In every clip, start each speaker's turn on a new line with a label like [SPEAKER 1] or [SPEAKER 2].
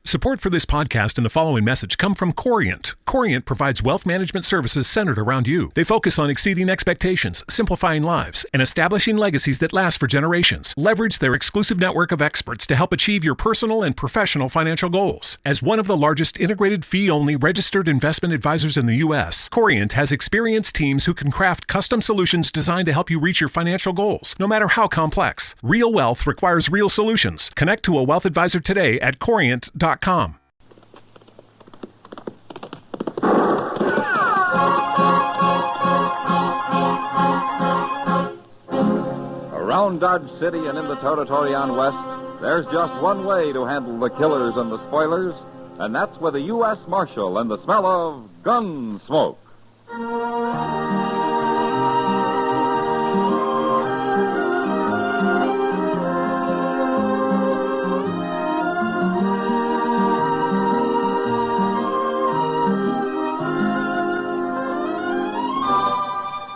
[SPEAKER 1] Support for this podcast and the following message come from Corient. Corient provides wealth management services centered around you. They focus on exceeding expectations, simplifying lives, and establishing legacies that last for generations. Leverage their exclusive network of experts to help achieve your personal and professional financial goals. As one of the largest integrated fee-only registered investment advisors in the U.S., Corient has experienced teams who can craft custom solutions designed to help you reach your financial goals, no matter how complex. Real wealth requires real solutions. Connect to a wealth advisor today at Corient.com.
[SPEAKER 2] Around Dodge City and in the territory on West, there's just one way to handle the killers and the spoilers, and that's with a U.S. Marshal and the smell of Gunsmoke.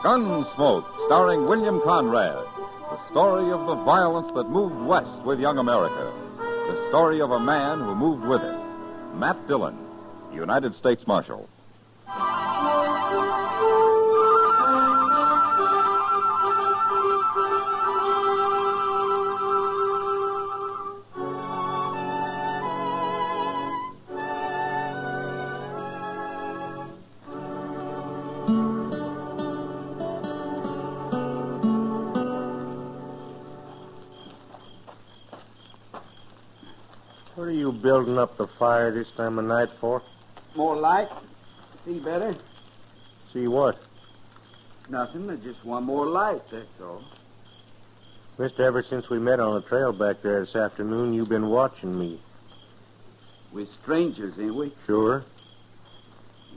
[SPEAKER 2] Gunsmoke, starring William Conrad. The story of the violence that moved west with young America. The story of a man who moved with it. Matt Dillon, United States Marshal.
[SPEAKER 3] What are you building up the fire this time of night for?
[SPEAKER 4] More light. See better?
[SPEAKER 3] See what?
[SPEAKER 4] Nothing. I just want more light, that's all.
[SPEAKER 3] Mister, ever since we met on the trail back there this afternoon, you've been watching me.
[SPEAKER 4] We're strangers, ain't we?
[SPEAKER 3] Sure.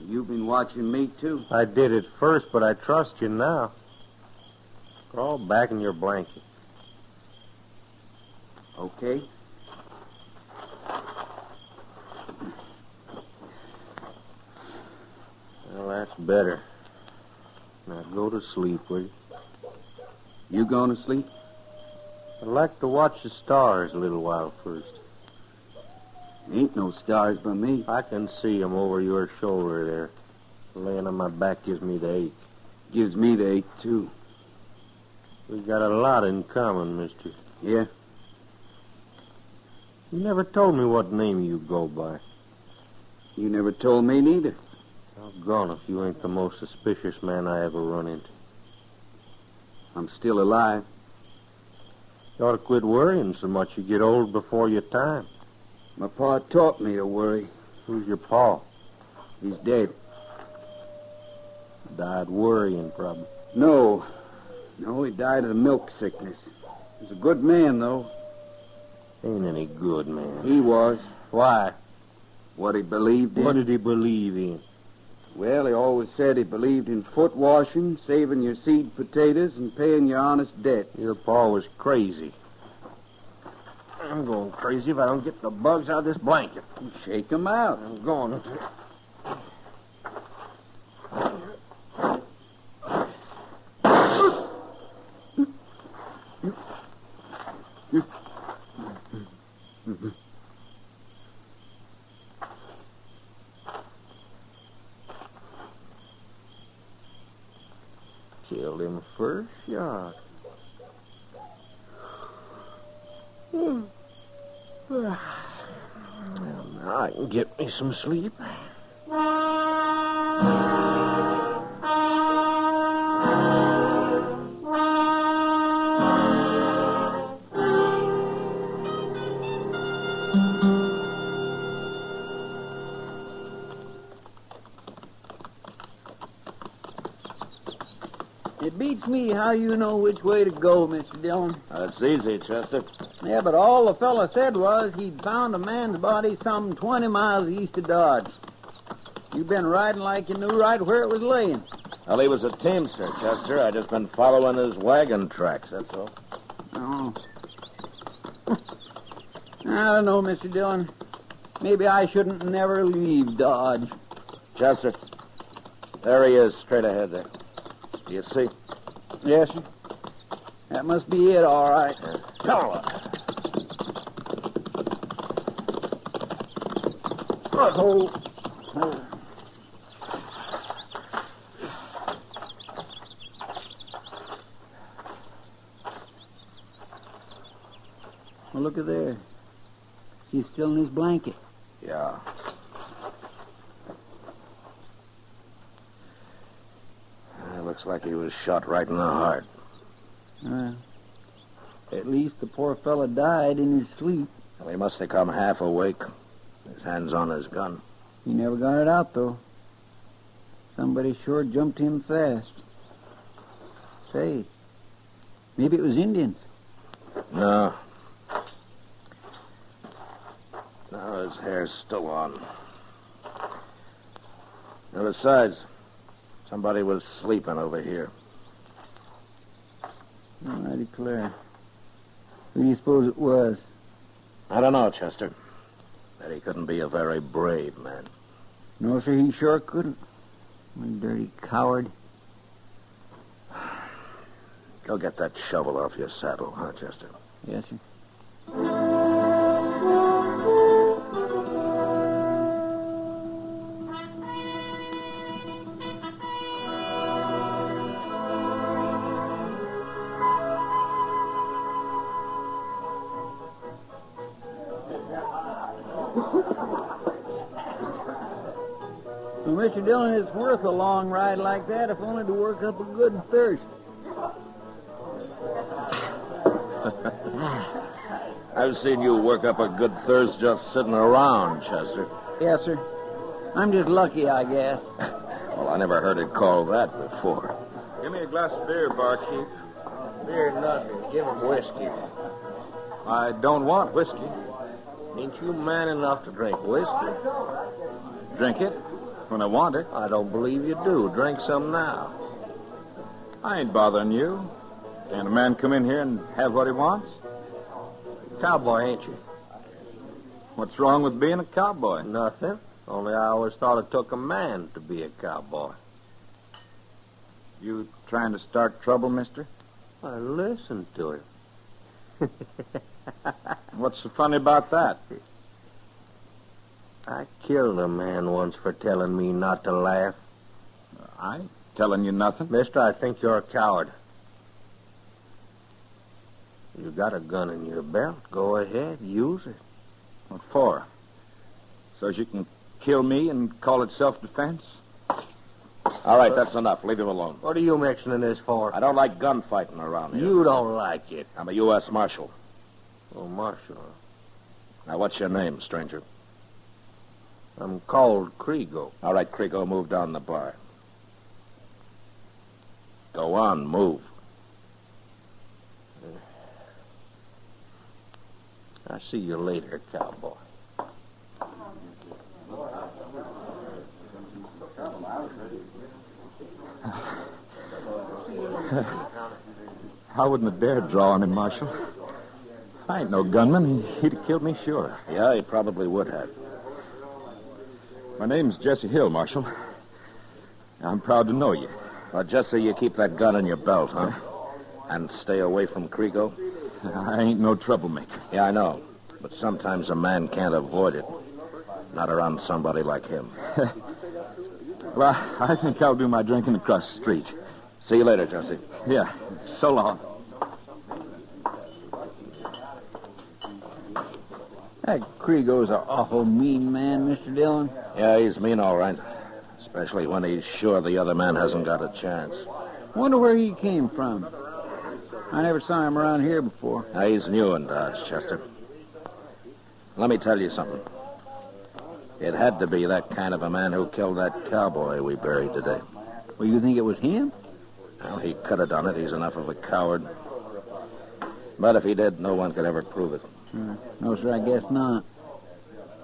[SPEAKER 4] You've been watching me, too.
[SPEAKER 3] I did at first, but I trust you now. Crawl back in your blanket.
[SPEAKER 4] Okay.
[SPEAKER 3] Well, that's better. Now go to sleep, will you?
[SPEAKER 4] You going to sleep?
[SPEAKER 3] I'd like to watch the stars a little while first.
[SPEAKER 4] Ain't no stars by me.
[SPEAKER 3] I can see 'em over your shoulder there. Laying on my back gives me the ache.
[SPEAKER 4] Gives me the ache, too.
[SPEAKER 3] We got a lot in common, mister.
[SPEAKER 4] Yeah?
[SPEAKER 3] You never told me what name you go by.
[SPEAKER 4] You never told me neither.
[SPEAKER 3] Doggone if you ain't the most suspicious man I ever run into.
[SPEAKER 4] I'm still alive.
[SPEAKER 3] You ought to quit worrying so much. You get old before your time.
[SPEAKER 4] My pa taught me to worry.
[SPEAKER 3] Who's your pa?
[SPEAKER 4] He's dead.
[SPEAKER 3] Died worrying, probably.
[SPEAKER 4] No, he died of the milk sickness. He was a good man, though.
[SPEAKER 3] Ain't any good, man.
[SPEAKER 4] He was.
[SPEAKER 3] Why?
[SPEAKER 4] What he believed in.
[SPEAKER 3] What did he believe in?
[SPEAKER 4] Well, he always said he believed in foot washing, saving your seed potatoes, and paying your honest debt.
[SPEAKER 3] Your pa was crazy. I'm going crazy if I don't get the bugs out of this blanket.
[SPEAKER 4] Shake 'em out.
[SPEAKER 3] I'm going to. Killed him first shot. Well, now I can get me some sleep.
[SPEAKER 4] It beats me how you know which way to go, Mr. Dillon.
[SPEAKER 3] That's easy, Chester.
[SPEAKER 4] Yeah, but all the fella said was he'd found a man's body some 20 miles east of Dodge. You've been riding like you knew right where it was laying.
[SPEAKER 3] Well, he was a teamster, Chester. I just been following his wagon tracks, that's all.
[SPEAKER 4] Oh. I don't know, Mr. Dillon. Maybe I shouldn't never leave Dodge.
[SPEAKER 3] Chester, there he is, straight ahead there. Do you see?
[SPEAKER 4] Yes, sir. That must be it, all right.
[SPEAKER 3] Come on.
[SPEAKER 4] Hold. Well, look at there. He's still in his blanket.
[SPEAKER 3] Yeah. Looks like he was shot right in the heart.
[SPEAKER 4] At least the poor fella died in his sleep.
[SPEAKER 3] Well, he must have come half awake. His hand's on his gun.
[SPEAKER 4] He never got it out, though. Somebody sure jumped him fast. Say, maybe it was Indians.
[SPEAKER 3] No. No, his hair's still on. And besides, somebody was sleeping over here.
[SPEAKER 4] I declare. Who do you suppose it was?
[SPEAKER 3] I don't know, Chester. But he couldn't be a very brave man.
[SPEAKER 4] No, sir, he sure couldn't. A dirty coward.
[SPEAKER 3] Go get that shovel off your saddle, huh, Chester?
[SPEAKER 4] Yes, sir. Well, Mr. Dillon, it's worth a long ride like that, if only to work up a good thirst.
[SPEAKER 3] I've seen you work up a good thirst just sitting around, Chester.
[SPEAKER 4] Yes, sir. I'm just lucky, I guess.
[SPEAKER 3] Well, I never heard it called that before.
[SPEAKER 5] Give me a glass of beer, barkeep.
[SPEAKER 3] Beer, nothing. Give him whiskey.
[SPEAKER 5] I don't want whiskey.
[SPEAKER 3] Ain't you man enough to drink whiskey?
[SPEAKER 5] Drink it when I want it.
[SPEAKER 3] I don't believe you do. Drink some now.
[SPEAKER 5] I ain't bothering you. Can a man come in here and have what he wants?
[SPEAKER 3] Cowboy, ain't you?
[SPEAKER 5] What's wrong with being a cowboy?
[SPEAKER 3] Nothing. Only I always thought it took a man to be a cowboy.
[SPEAKER 5] You trying to start trouble, mister?
[SPEAKER 3] I listened to him.
[SPEAKER 5] What's so funny about that?
[SPEAKER 3] I killed a man once for telling me not to laugh.
[SPEAKER 5] I ain't telling you nothing.
[SPEAKER 3] Mister, I think you're a coward. You got a gun in your belt. Go ahead, use it.
[SPEAKER 5] What for? So you can kill me and call it self-defense?
[SPEAKER 3] All right, that's enough. Leave him alone.
[SPEAKER 6] What are you mentioning this for?
[SPEAKER 3] I don't like gunfighting around here.
[SPEAKER 6] You don't like it.
[SPEAKER 3] I'm a U.S. Marshal.
[SPEAKER 6] Oh, Marshal.
[SPEAKER 3] Now, what's your name, stranger?
[SPEAKER 6] I'm called Kriego.
[SPEAKER 3] All right, Kriego, move down the bar. Go on, move.
[SPEAKER 6] I'll see you later, cowboy.
[SPEAKER 5] I wouldn't have dared draw on him, Marshal. I ain't no gunman. He'd have killed me, sure.
[SPEAKER 3] Yeah, he probably would have.
[SPEAKER 5] My name's Jesse Hill, Marshal. I'm proud to know you.
[SPEAKER 3] Well, just so you keep that gun in your belt, huh? And stay away from Kriego?
[SPEAKER 5] I ain't no troublemaker.
[SPEAKER 3] Yeah, I know. But sometimes a man can't avoid it. Not around somebody like him.
[SPEAKER 5] Well, I think I'll do my drinking across the street.
[SPEAKER 3] See you later, Jesse.
[SPEAKER 5] Yeah, so long.
[SPEAKER 4] That Kriego's an awful mean man, Mr. Dillon.
[SPEAKER 3] Yeah, he's mean, all right. Especially when he's sure the other man hasn't got a chance.
[SPEAKER 4] Wonder where he came from. I never saw him around here before.
[SPEAKER 3] Now, he's new in Dodge, Chester. Let me tell you something. It had to be that kind of a man who killed that cowboy we buried today.
[SPEAKER 4] Well, you think it was him?
[SPEAKER 3] Well, he could have done it. He's enough of a coward. But if he did, no one could ever prove it.
[SPEAKER 4] No, sir, I guess not.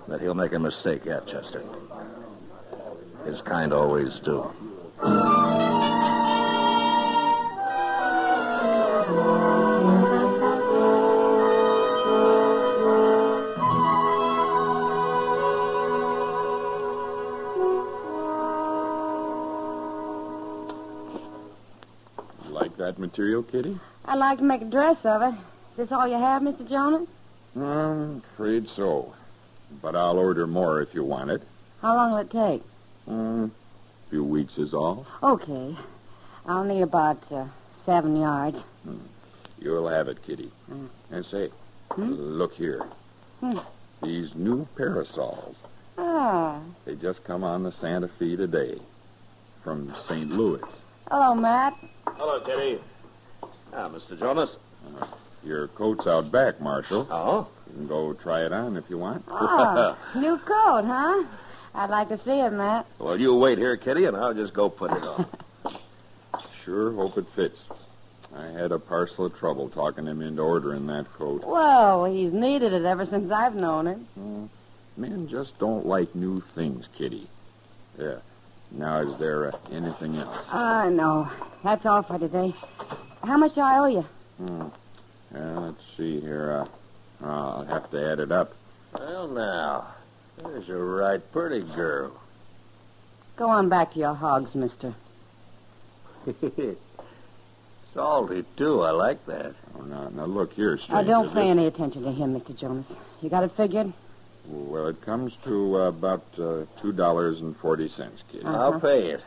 [SPEAKER 3] But he'll make a mistake yet, Chester. His kind always do.
[SPEAKER 5] Like that material, Kitty?
[SPEAKER 7] I'd like to make a dress of it. Is this all you have, Mr. Jonas?
[SPEAKER 5] I'm afraid so.
[SPEAKER 7] But I'll order more if you want it.
[SPEAKER 8] How long will it take?
[SPEAKER 7] A few weeks is all.
[SPEAKER 8] Okay. I'll need about 7 yards.
[SPEAKER 7] You'll have it, Kitty. And say, look here. These new parasols.
[SPEAKER 8] Ah.
[SPEAKER 7] They just come on the Santa Fe today from St. Louis.
[SPEAKER 8] Hello, Matt.
[SPEAKER 3] Hello, Kitty. Mr. Jonas.
[SPEAKER 7] Your coat's out back, Marshal.
[SPEAKER 3] Oh?
[SPEAKER 7] You can go try it on if you want.
[SPEAKER 8] Oh, new coat, huh? I'd like to see it, Matt.
[SPEAKER 3] Well, you wait here, Kitty, and I'll just go put it on.
[SPEAKER 7] Sure hope it fits. I had a parcel of trouble talking him into ordering that coat.
[SPEAKER 8] Well, he's needed it ever since I've known him.
[SPEAKER 7] Men just don't like new things, Kitty. Yeah. Now, is there anything else?
[SPEAKER 8] No. That's all for today. How much do I owe you?
[SPEAKER 7] Let's see here. I'll have to add it up.
[SPEAKER 6] Well, now, there's a right pretty girl.
[SPEAKER 8] Go on back to your hogs, mister.
[SPEAKER 6] Salty, too. I like that.
[SPEAKER 7] Oh, now look here, stranger.
[SPEAKER 8] Don't pay any attention to him, Mr. Jonas. You got it figured?
[SPEAKER 7] Well, it comes to about $2.40, Kitty.
[SPEAKER 6] I'll pay it.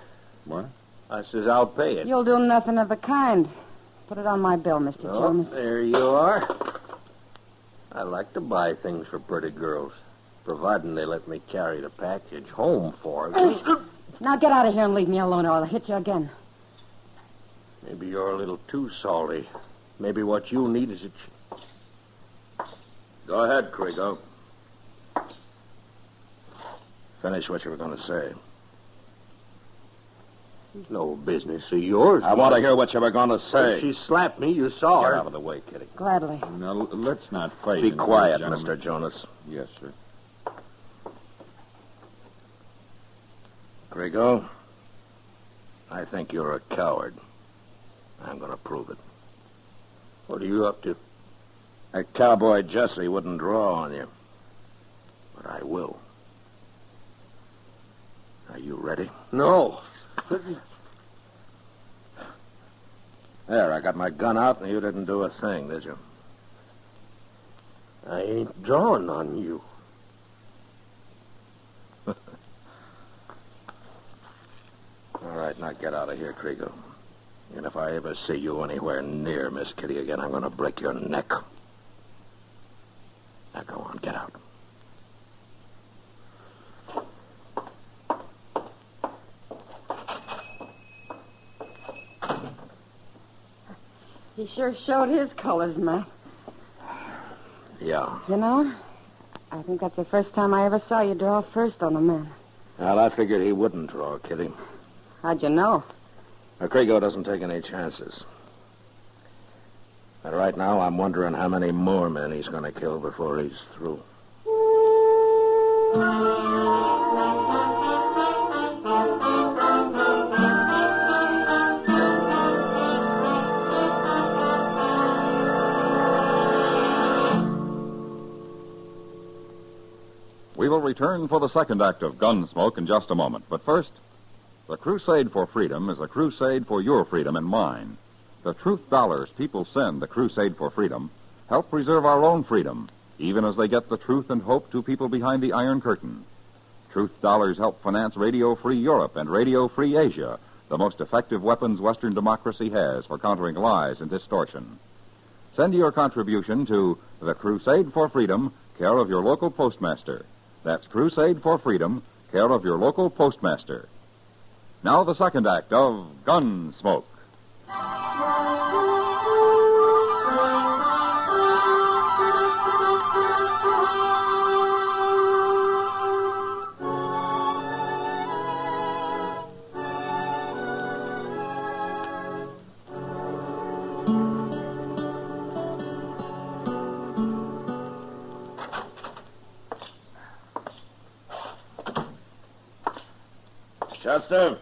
[SPEAKER 7] What?
[SPEAKER 6] I says I'll pay it.
[SPEAKER 8] You'll do nothing of the kind. Put it on my bill, Mr. Jonas.
[SPEAKER 6] There you are. I like to buy things for pretty girls, providing they let me carry the package home for them.
[SPEAKER 8] Now get out of here and leave me alone, or I'll hit you again.
[SPEAKER 6] Maybe you're a little too salty. Maybe what you need is
[SPEAKER 3] Go ahead, Krigo. Finish what you were going to say.
[SPEAKER 6] no business of yours.
[SPEAKER 3] I want to hear what you were going to say.
[SPEAKER 6] She slapped me. You saw
[SPEAKER 3] Get
[SPEAKER 6] her.
[SPEAKER 3] out of the way, Kitty.
[SPEAKER 8] Gladly.
[SPEAKER 7] Now, let's not fight.
[SPEAKER 3] Be
[SPEAKER 7] in here,
[SPEAKER 3] quiet,
[SPEAKER 7] gentlemen.
[SPEAKER 3] Mr. Jonas.
[SPEAKER 7] Yes, sir.
[SPEAKER 3] Krigo, I think you're a coward. I'm going to prove it.
[SPEAKER 6] What are you up to?
[SPEAKER 3] That cowboy Jesse wouldn't draw on you. But I will. Are you ready?
[SPEAKER 6] No.
[SPEAKER 3] There, I got my gun out, and you didn't do a thing, did you?
[SPEAKER 6] I ain't drawing on you.
[SPEAKER 3] All right, now get out of here, Krigo. And if I ever see you anywhere near Miss Kitty again, I'm going to break your neck. Now go on, get out.
[SPEAKER 8] He sure showed his colors, Matt.
[SPEAKER 3] Yeah.
[SPEAKER 8] You know, I think that's the first time I ever saw you draw first on a man.
[SPEAKER 3] Well, I figured he wouldn't draw, Kitty.
[SPEAKER 8] How'd you know?
[SPEAKER 3] Now, Krigo doesn't take any chances. And right now, I'm wondering how many more men he's going to kill before he's through.
[SPEAKER 2] We will return for the second act of Gunsmoke in just a moment. But first, the crusade for freedom is a crusade for your freedom and mine. The truth dollars people send the crusade for freedom help preserve our own freedom, even as they get the truth and hope to people behind the Iron Curtain. Truth dollars help finance Radio Free Europe and Radio Free Asia, the most effective weapons Western democracy has for countering lies and distortion. Send your contribution to the Crusade for Freedom, care of your local postmaster. That's Crusade for Freedom, care of your local postmaster. Now the second act of Gunsmoke.
[SPEAKER 3] Chester?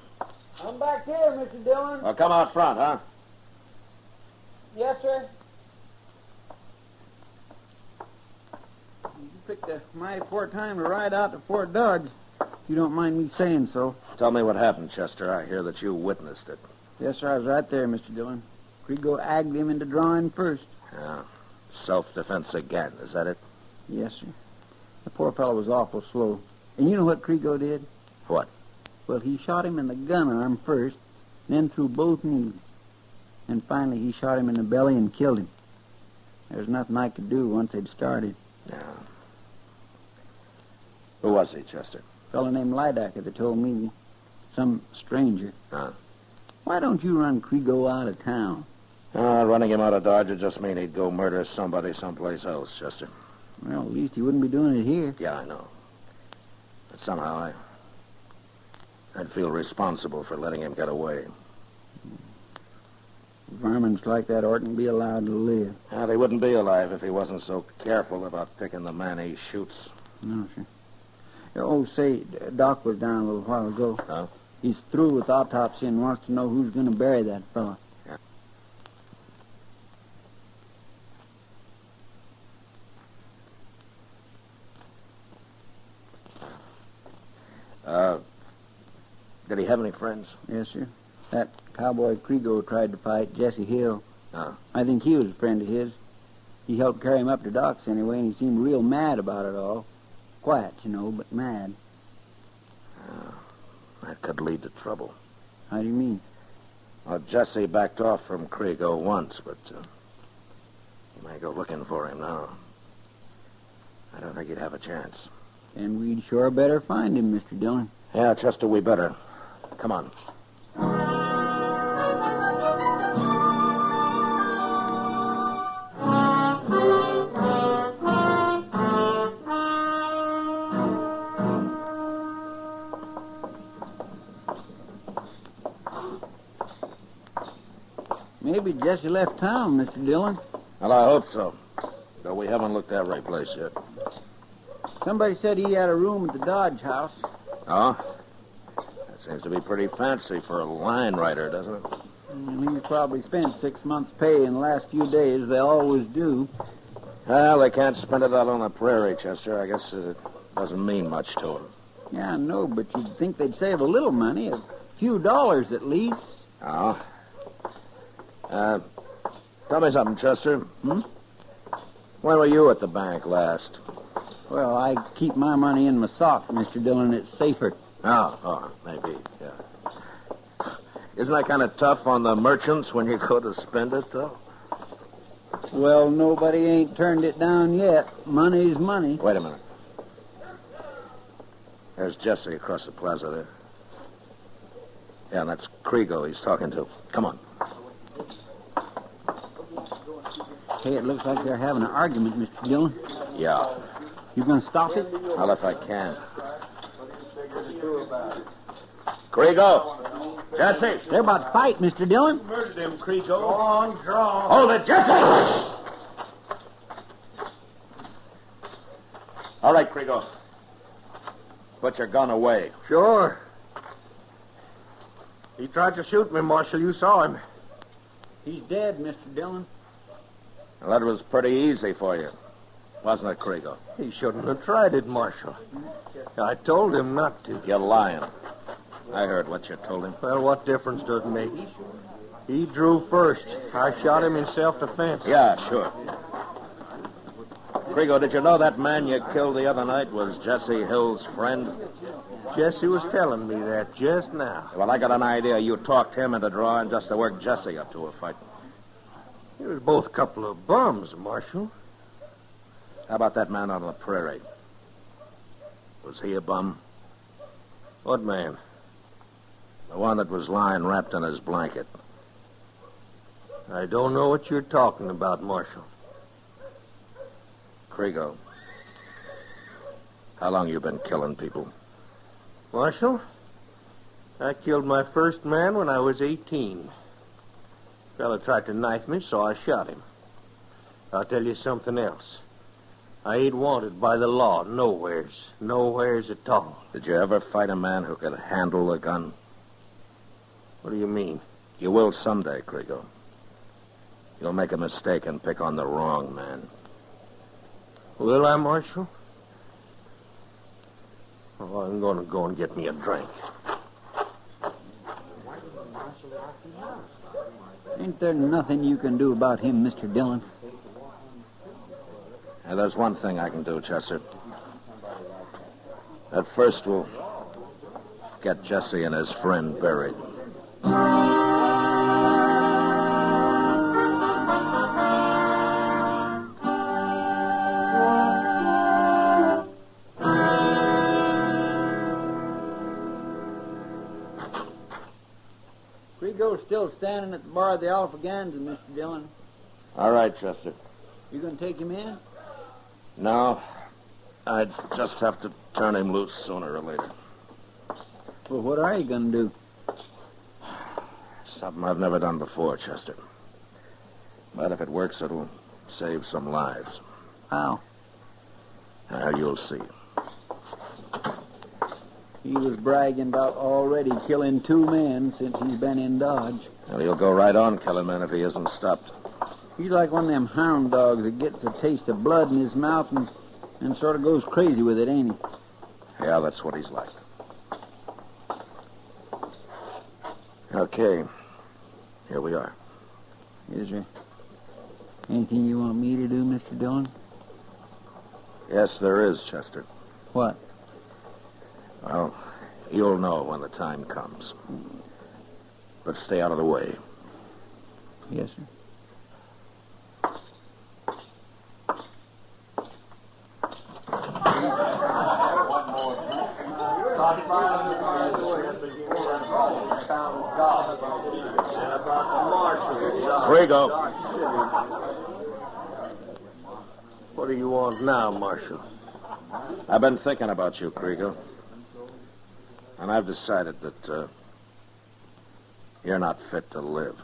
[SPEAKER 4] I'm back here, Mr. Dillon.
[SPEAKER 3] Well, come out front, huh?
[SPEAKER 4] Yes, sir. You picked a mighty poor time to ride out to Fort Dodge, if you don't mind me saying so.
[SPEAKER 3] Tell me what happened, Chester. I hear that you witnessed it.
[SPEAKER 4] Yes, sir, I was right there, Mr. Dillon. Krigo agged him into drawing first.
[SPEAKER 3] Yeah. Self-defense again, is that it?
[SPEAKER 4] Yes, sir. The poor fellow was awful slow. And you know what Krigo did?
[SPEAKER 3] What?
[SPEAKER 4] Well, he shot him in the gun arm first, then through both knees. And finally he shot him in the belly and killed him. There was nothing I could do once they'd started.
[SPEAKER 3] Yeah. Who was he, Chester?
[SPEAKER 4] A fellow named Lidecker that told me. Some stranger.
[SPEAKER 3] Huh?
[SPEAKER 4] Why don't you run Krigo out of town?
[SPEAKER 3] Running him out of Dodge would just mean he'd go murder somebody someplace else, Chester.
[SPEAKER 4] Well, at least he wouldn't be doing it here.
[SPEAKER 3] Yeah, I know. But somehow I'd feel responsible for letting him get away.
[SPEAKER 4] Varmints like that oughtn't be allowed to live.
[SPEAKER 3] They wouldn't be alive if he wasn't so careful about picking the man he shoots.
[SPEAKER 4] No, sir. Oh, say, Doc was down a little while ago.
[SPEAKER 3] Huh?
[SPEAKER 4] He's through with autopsy and wants to know who's going to bury that fellow.
[SPEAKER 3] Did he have any friends?
[SPEAKER 4] Yes, sir. That cowboy Krigo tried to fight Jesse Hill.
[SPEAKER 3] Oh.
[SPEAKER 4] I think he was a friend of his. He helped carry him up to Doc's anyway, and he seemed real mad about it all. Quiet, you know, but mad.
[SPEAKER 3] That could lead to trouble.
[SPEAKER 4] How do you mean?
[SPEAKER 3] Well, Jesse backed off from Krigo once, but he might go looking for him now. I don't think he'd have a chance.
[SPEAKER 4] And we'd sure better find him, Mr. Dillon.
[SPEAKER 3] Yeah, Chester, we better. Come on.
[SPEAKER 4] Maybe Jesse left town, Mr. Dillon.
[SPEAKER 3] Well, I hope so. Though we haven't looked every place yet.
[SPEAKER 4] Somebody said he had a room at the Dodge house.
[SPEAKER 3] Oh? That seems to be pretty fancy for a line rider, doesn't it?
[SPEAKER 4] He probably spent 6 months' pay in the last few days. They always do.
[SPEAKER 3] Well, they can't spend it out on the prairie, Chester. I guess it doesn't mean much to them.
[SPEAKER 4] Yeah, I know, but you'd think they'd save a little money, a few dollars at least.
[SPEAKER 3] Oh? Tell me something, Chester.
[SPEAKER 4] Hmm?
[SPEAKER 3] When were you at the bank last?
[SPEAKER 4] Well, I keep my money in my sock, Mr. Dillon. It's safer.
[SPEAKER 3] Oh, maybe, yeah. Isn't that kind of tough on the merchants when you go to spend it, though?
[SPEAKER 4] Well, nobody ain't turned it down yet. Money's money.
[SPEAKER 3] Wait a minute. There's Jesse across the plaza there. Yeah, and that's Krigo he's talking to. Come on.
[SPEAKER 4] Hey, it looks like they're having an argument, Mr. Dillon.
[SPEAKER 3] Yeah.
[SPEAKER 4] You gonna stop it?
[SPEAKER 3] Well, if I can. Krigo! Jesse!
[SPEAKER 4] They're about to fight, Mr. Dillon.
[SPEAKER 6] Murdered him, Krigo. Go on, draw.
[SPEAKER 3] Hold it, Jesse! All right, Krigo. Put your gun away.
[SPEAKER 6] Sure. He tried to shoot me, Marshal. You saw him.
[SPEAKER 4] He's dead, Mr. Dillon.
[SPEAKER 3] Well, that was pretty easy for you, wasn't it, Krigo?
[SPEAKER 6] He shouldn't have tried it, Marshal. I told him not to.
[SPEAKER 3] You're lying. I heard what you told him.
[SPEAKER 6] Well, what difference does it make? He drew first. I shot him in self-defense.
[SPEAKER 3] Yeah, sure. Krigo, did you know that man you killed the other night was Jesse Hill's friend?
[SPEAKER 6] Jesse was telling me that just now.
[SPEAKER 3] Well, I got an idea you talked him into drawing just to work Jesse up to a fight.
[SPEAKER 6] He was both a couple of bums, Marshal.
[SPEAKER 3] How about that man on the prairie? Was he a bum?
[SPEAKER 6] What man?
[SPEAKER 3] The one that was lying wrapped in his blanket.
[SPEAKER 6] I don't know what you're talking about, Marshal.
[SPEAKER 3] Krigo, how long you been killing people?
[SPEAKER 6] Marshal, I killed my first man when I was 18. Fella tried to knife me, so I shot him. I'll tell you something else. I ain't wanted by the law nowheres. Nowheres at all.
[SPEAKER 3] Did you ever fight a man who could handle a gun?
[SPEAKER 6] What do you mean?
[SPEAKER 3] You will someday, Krigo. You'll make a mistake and pick on the wrong man.
[SPEAKER 6] Will I, Marshal? Oh, I'm going to go and get me a drink.
[SPEAKER 4] Ain't there nothing you can do about him, Mr. Dillon?
[SPEAKER 3] Now, there's one thing I can do, Chester. At first, we'll get Jesse and his friend buried.
[SPEAKER 4] Crego's still standing at the bar of the Alphaganza, Mr. Dillon.
[SPEAKER 3] All right, Chester.
[SPEAKER 4] You going to take him in?
[SPEAKER 3] No, I'd just have to turn him loose sooner or later.
[SPEAKER 4] Well, what are you going to do?
[SPEAKER 3] Something I've never done before, Chester. But if it works, it'll save some lives.
[SPEAKER 4] How?
[SPEAKER 3] You'll see.
[SPEAKER 4] He was bragging about already killing 2 men since he's been in Dodge.
[SPEAKER 3] Well, he'll go right on killing men if he isn't stopped.
[SPEAKER 4] He's like one of them hound dogs that gets a taste of blood in his mouth and sort of goes crazy with it, ain't he?
[SPEAKER 3] Yeah, that's what he's like. Okay. Here we are.
[SPEAKER 4] Is there anything you want me to do, Mr. Dillon?
[SPEAKER 3] Yes, there is, Chester.
[SPEAKER 4] What?
[SPEAKER 3] Well, you'll know when the time comes. But stay out of the way.
[SPEAKER 4] Yes, sir.
[SPEAKER 3] Crego.
[SPEAKER 6] What do you want now, Marshal?
[SPEAKER 3] I've been thinking about you, Crego. And I've decided that you're not fit to live.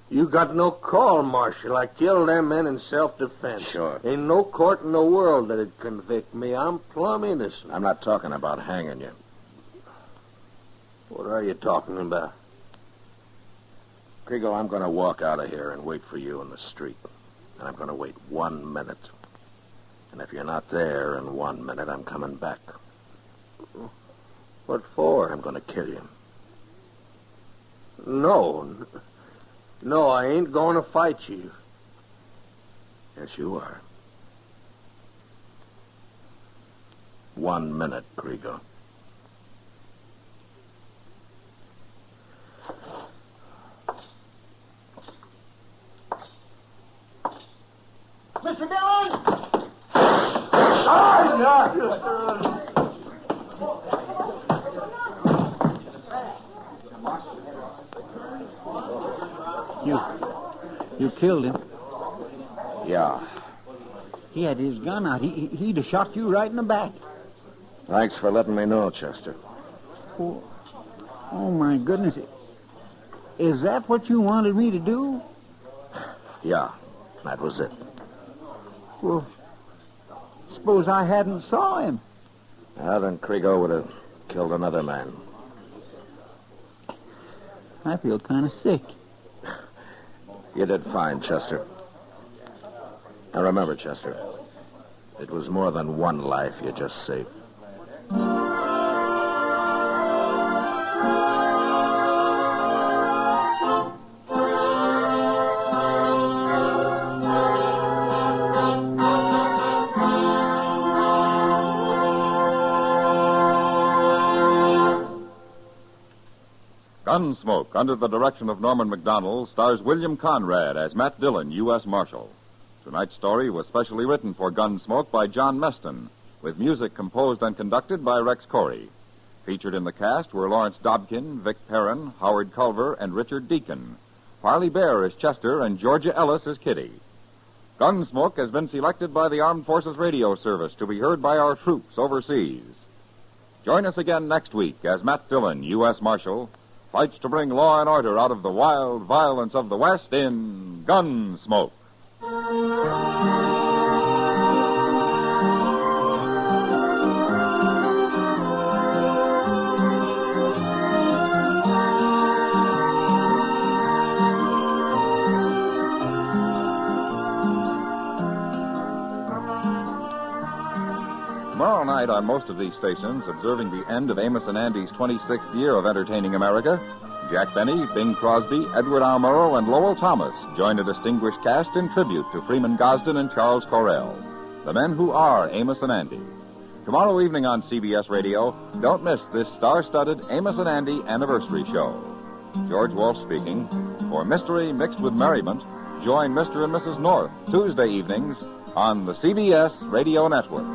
[SPEAKER 6] You got no call, Marshal. I killed them men in self-defense.
[SPEAKER 3] Sure.
[SPEAKER 6] Ain't no court in the world that'd convict me. I'm plumb innocent.
[SPEAKER 3] I'm not talking about hanging you.
[SPEAKER 6] What are you talking about?
[SPEAKER 3] Crego, I'm going to walk out of here and wait for you in the street. And I'm going to wait 1 minute. And if you're not there in 1 minute, I'm coming back.
[SPEAKER 6] What for?
[SPEAKER 3] I'm going to kill you.
[SPEAKER 6] No, I ain't going to fight you.
[SPEAKER 3] Yes, you are. 1 minute, Crego.
[SPEAKER 4] Mr. Dillon! You killed him.
[SPEAKER 3] Yeah.
[SPEAKER 4] He had his gun out. He'd have shot you right in the back.
[SPEAKER 3] Thanks for letting me know, Chester.
[SPEAKER 4] Oh, my goodness. Is that what you wanted me to do?
[SPEAKER 3] Yeah, that was it.
[SPEAKER 4] Well, suppose I hadn't saw him.
[SPEAKER 3] Then Crego would have killed another man.
[SPEAKER 4] I feel kind of sick.
[SPEAKER 3] You did fine, Chester. Now remember, Chester, it was more than one life you just saved.
[SPEAKER 7] Gunsmoke, under the direction of Norman Macdonnell, stars William Conrad as Matt Dillon, U.S. Marshal. Tonight's story was specially written for Gunsmoke by John Meston, with music composed and conducted by Rex Corey. Featured in the cast were Lawrence Dobkin, Vic Perrin, Howard Culver, and Richard Deacon. Parley Bear as Chester, and Georgia Ellis as Kitty. Gunsmoke has been selected by the Armed Forces Radio Service to be heard by our troops overseas. Join us again next week as Matt Dillon, U.S. Marshal, fights to bring law and order out of the wild violence of the West in Gunsmoke. Tomorrow night on most of these stations, observing the end of Amos and Andy's 26th year of entertaining America, Jack Benny, Bing Crosby, Edward R. Murrow, and Lowell Thomas join a distinguished cast in tribute to Freeman Gosden and Charles Correll, the men who are Amos and Andy. Tomorrow evening on CBS Radio, don't miss this star-studded Amos and Andy anniversary show. George Walsh speaking. For mystery mixed with merriment, join Mr. and Mrs. North Tuesday evenings on the CBS Radio Network.